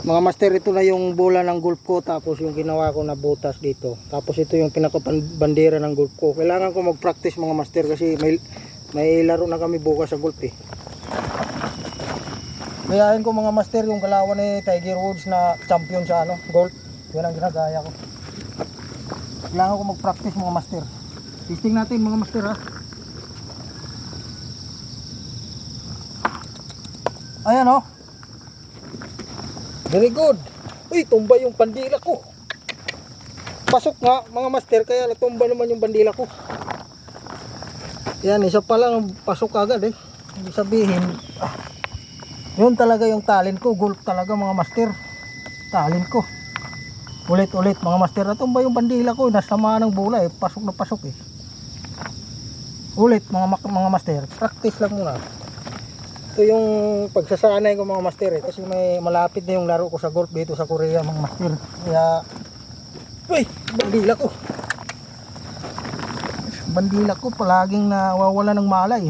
Mga master, ito na yung bola ng golf ko, tapos yung ginawa ko na butas dito. Tapos ito yung pinakabandera ng golf ko. Kailangan ko mag-practice mga master kasi may laro na kami bukas sa golf eh. Gayahin ko mga master yung galawan ni Tiger Woods na champion sa golf. Yan ang ginagaya ko. Kailangan ko mag-practice mga master. Testing natin mga master ha. Ayan oh. Very good. Uy, tumba yung bandila ko. Pasok nga mga master, kaya natumba naman yung bandila ko. Yan, isa pa lang pasok agad eh. Ibig sabihin, yun talaga yung talent ko. Golf talaga mga master. Talent ko. Ulit-ulit mga master. Natumba yung bandila ko. Nasama ng bola eh. Pasok na pasok eh. Ulit mga master. Practice lang muna. Ito yung pagsasanay ko mga master eh. Kasi may malapit na yung laro ko sa golf dito sa Korea mga master. Kaya, uy, bandila ko. Bandila ko palaging nawawala ng malay.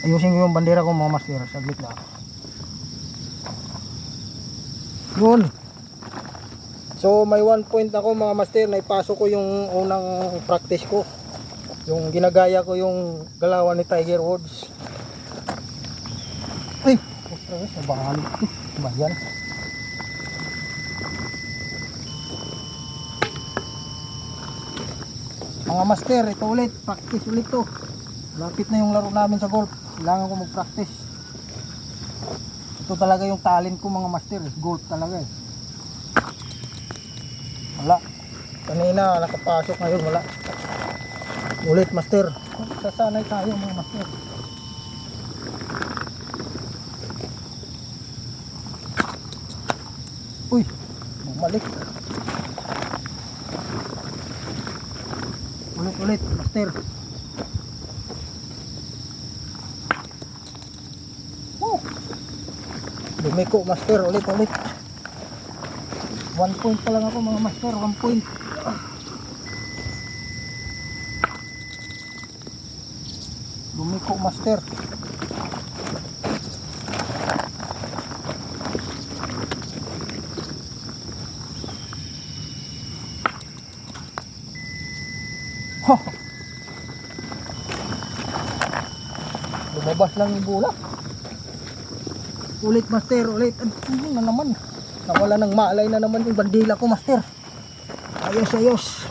Ayusin ko yung bandera ko mga master. Saglit lang. Yun. So may 1 point ako mga master. Naipasok ko yung unang practice ko. Yung ginagaya ko yung galawan ni Tiger Woods. Ay, nabahali ito. Diba yan? Mga master, ito ulit. Practice ulit to. Lapit na yung laro namin sa golf. Kailangan ko mag-practice. Ito talaga yung talent ko mga master. Golf talaga eh. Wala. Kanina nakapasok, ngayon wala. Ulit master. Sasanay tayo mga master. Uy, bumalik. Ulit master. Dumiko master, ulit 1 point pa lang ako mga master, 1 point. Dumiko master. Lumabas lang yung bola. Ulit master, ulit. Ano na naman? Nawala ng malay na naman yung bandila ko master. Ayos.